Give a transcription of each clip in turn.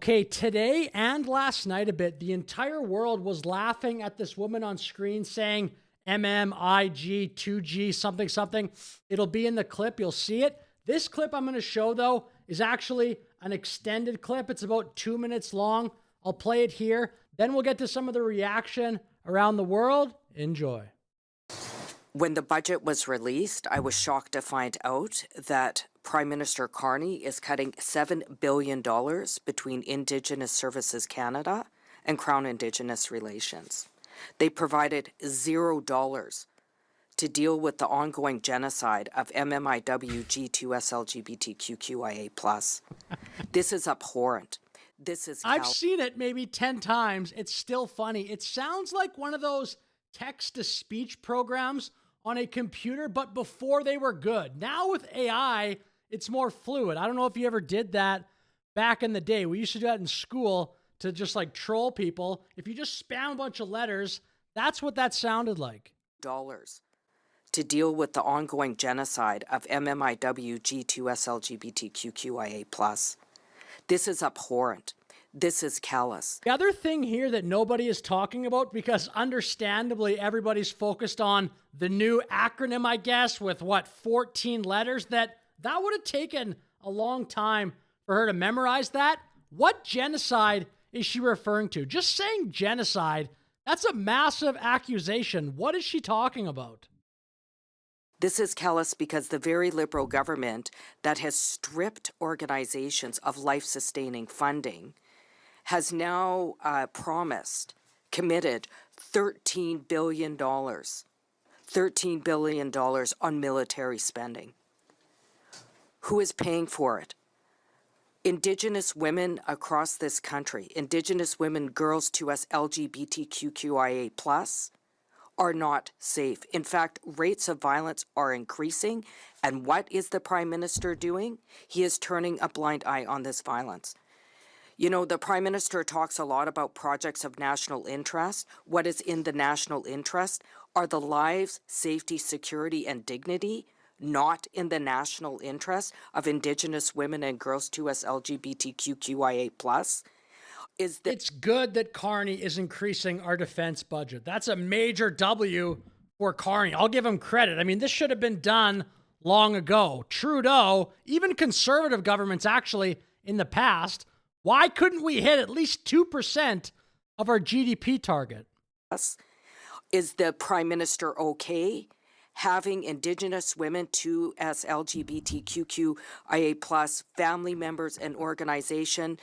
Okay, today and last night a bit, the entire world was laughing at this woman on screen saying MMIG, 2G, something, something. It'll be in the clip. You'll see it. This clip I'm going to show, though, is actually an extended clip. It's about 2 minutes long. I'll play it here. Then we'll get to some of the reaction around the world. Enjoy. When the budget was released, I was shocked to find out that Prime Minister Carney is cutting $7 billion between Indigenous Services Canada and Crown Indigenous Relations. They provided $0 to deal with the ongoing genocide of MMIW, G2S, LGBTQIA+. This is abhorrent. This is I've seen it maybe 10 times. It's still funny. It sounds like one of those text-to-speech programs on a computer, but before they were good. Now with AI, it's more fluid. I don't know if you ever did that back in the day. We used to do that in school to just like troll people. If you just spam a bunch of letters, that's what that sounded like. Dollars to deal with the ongoing genocide of MMIW, G2S, LGBTQIA+. This is abhorrent. This is callous. The other thing here that nobody is talking about, because understandably everybody's focused on the new acronym, I guess, with what, 14 letters, that would have taken a long time for her to memorize that. What genocide is she referring to? Just saying genocide, that's a massive accusation. What is she talking about? This is callous because the very Liberal government that has stripped organizations of life-sustaining funding has now committed $13 billion. $13 billion on military spending. Who is paying for it? Indigenous women across this country, Indigenous women, girls to us, LGBTQIA+, are not safe. In fact, rates of violence are increasing. And what is the Prime Minister doing? He is turning a blind eye on this violence. You know, the Prime Minister talks a lot about projects of national interest. What is in the national interest are the lives, safety, security, and dignity, not in the national interest of Indigenous women and girls to us, LGBTQIA+. It's good that Carney is increasing our defense budget. That's a major W for Carney. I'll give him credit. I mean, this should have been done long ago. Trudeau, even conservative governments actually in the past, why couldn't we hit at least 2% of our GDP target? Is the Prime Minister okay having Indigenous women, 2S, LGBTQIA+, family members and organization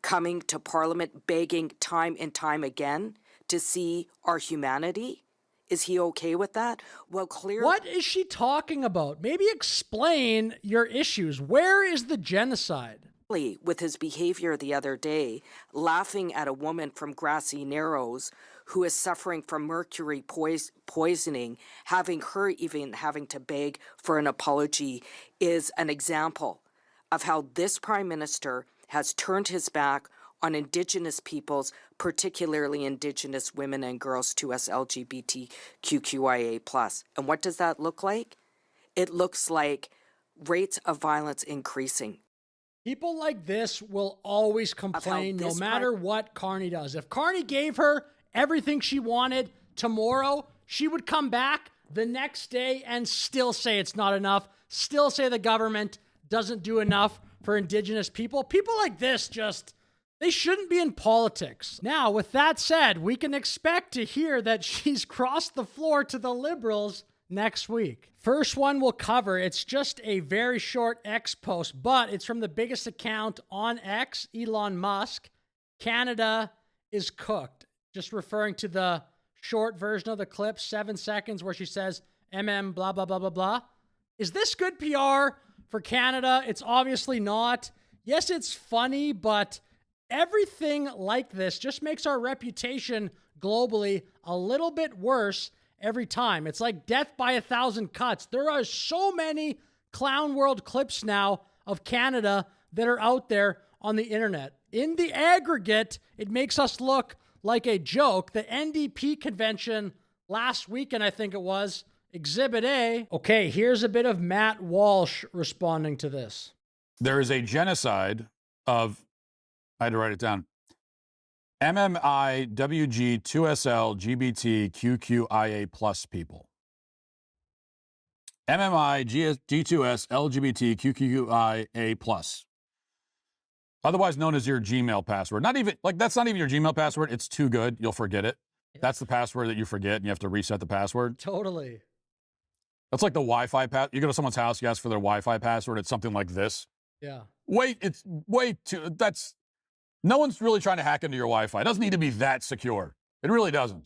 coming to Parliament begging time and time again to see our humanity? Is he okay with that? Well, clearly. What is she talking about? Maybe explain your issues. Where is the genocide? With his behavior the other day, laughing at a woman from Grassy Narrows who is suffering from mercury poisoning, having to beg for an apology, is an example of how this Prime Minister has turned his back on Indigenous peoples, particularly Indigenous women and girls to us, LGBTQIA+. And what does that look like? It looks like rates of violence increasing. People like this will always complain no matter what Carney does. If Carney gave her everything she wanted tomorrow, she would come back the next day and still say it's not enough, still say the government doesn't do enough for Indigenous people. People like this they shouldn't be in politics. Now, with that said, we can expect to hear that she's crossed the floor to the Liberals next week. First one we'll cover, it's just a very short X post, but it's from the biggest account on X, Elon Musk. Canada is cooked. Just referring to the short version of the clip, 7 seconds, where she says, MM, blah, blah, blah, blah, blah. Is this good PR for Canada? It's obviously not. Yes, it's funny, but everything like this just makes our reputation globally a little bit worse every time. It's like death by 1,000 cuts. There are so many clown world clips now of Canada that are out there on the internet. In the aggregate, it makes us look like a joke. The NDP convention last weekend, I think it was, Exhibit A. Okay, here's a bit of Matt Walsh responding to this. There is a genocide of I had to write it down. MMIWG2SL GBTQQIA+ people. MMIG2SLGBTQQIA+. Otherwise known as your Gmail password. Not even, like, that's not even your Gmail password. It's too good. You'll forget it. Yeah. That's the password that you forget, and you have to reset the password. Totally. That's like the Wi-Fi password. You go to someone's house, you ask for their Wi-Fi password. It's something like this. Yeah. Wait, it's way too, that's, no one's really trying to hack into your Wi-Fi. It doesn't need to be that secure. It really doesn't.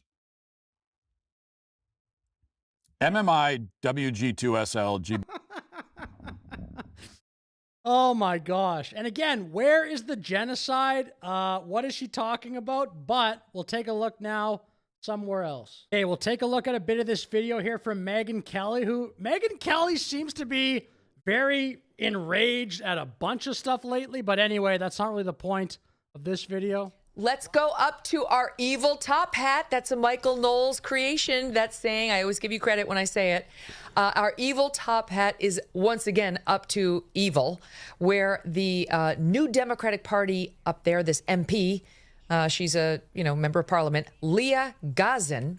MMIWG2SL. Oh my gosh. And again, where is the genocide? What is she talking about? But we'll take a look now somewhere else. Okay, we'll take a look at a bit of this video here from Megyn Kelly, Megyn Kelly seems to be very enraged at a bunch of stuff lately. But anyway, that's not really the point of this video. Let's go up to our evil top hat. That's a Michael Knowles creation. That's saying, I always give you credit when I say it. Our evil top hat is once again up to evil, where the new Democratic Party up there, this MP, she's a member of Parliament, Leah Gazin,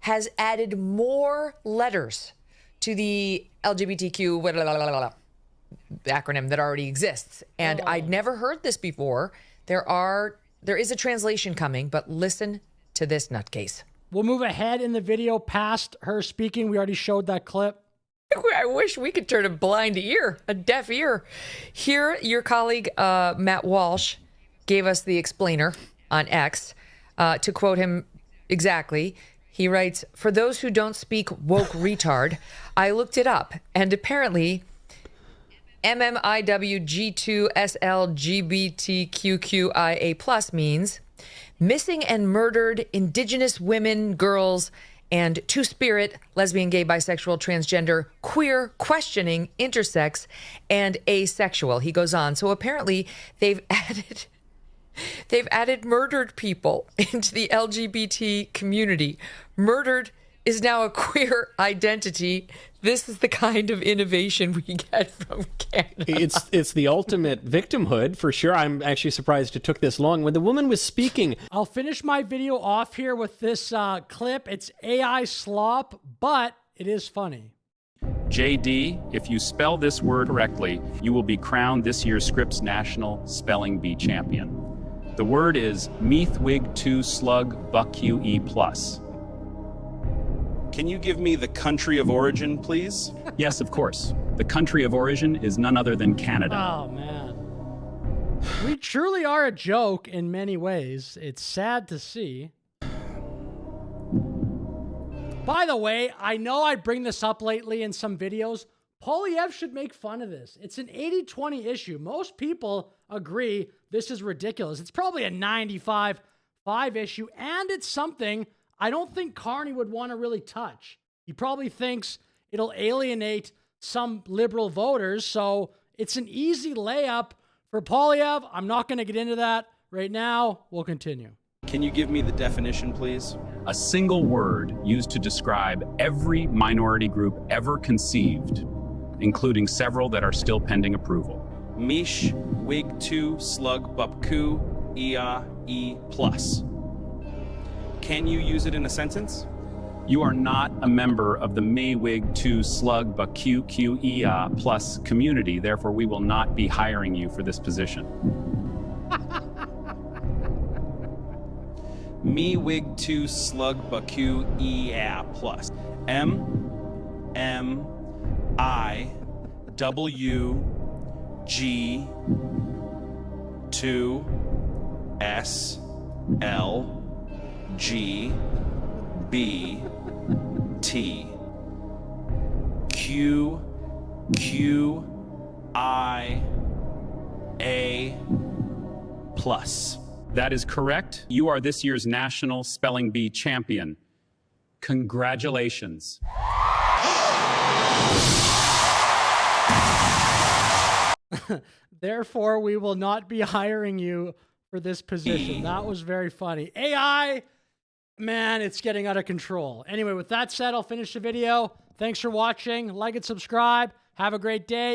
has added more letters to the LGBTQ acronym that already exists. And I'd never heard this before. There is a translation coming, but listen to this nutcase. We'll move ahead in the video past her speaking. We already showed that clip. I wish we could turn a blind ear, a deaf ear. Here, your colleague, Matt Walsh, gave us the explainer on X. To quote him exactly, he writes, "For those who don't speak woke retard, I looked it up, and apparently MMIWG2SLGBTQQIA+ means missing and murdered Indigenous women, girls, and two-spirit, lesbian, gay, bisexual, transgender, queer, questioning, intersex, and asexual." He goes on. So apparently they've added murdered people into the LGBT community. Murdered is now a queer identity. This is the kind of innovation we get from Canada. It's the ultimate victimhood, for sure. I'm actually surprised it took this long. When the woman was speaking... I'll finish my video off here with this clip. It's AI slop, but it is funny. JD, if you spell this word correctly, you will be crowned this year's Scripps National Spelling Bee Champion. The word is Meathwig2SlugBuckQE+. Can you give me the country of origin, please? Yes, of course. The country of origin is none other than Canada. Oh, man. We truly are a joke in many ways. It's sad to see. By the way, I know I bring this up lately in some videos. Poilievre should make fun of this. It's an 80-20 issue. Most people agree this is ridiculous. It's probably a 95-5 issue, and it's something I don't think Carney would want to really touch. He probably thinks it'll alienate some liberal voters, so it's an easy layup for Poilievre. I'm not going to get into that right now. We'll continue. Can you give me the definition, please? A single word used to describe every minority group ever conceived, including several that are still pending approval. Mish wig 2 slug bupku ia e plus. Can you use it in a sentence? You are not a member of the Meathwig2SlugBuckQE+ plus community, therefore we will not be hiring you for this position. Meathwig2 slugBuckQE+ plus. MMIWG2SLGBTQIA+. That is correct. You are this year's National Spelling Bee Champion. Congratulations. Therefore, we will not be hiring you for this position. That was very funny. AI, man, it's getting out of control. Anyway, with that said, I'll finish the video. Thanks for watching. Like and subscribe. Have a great day.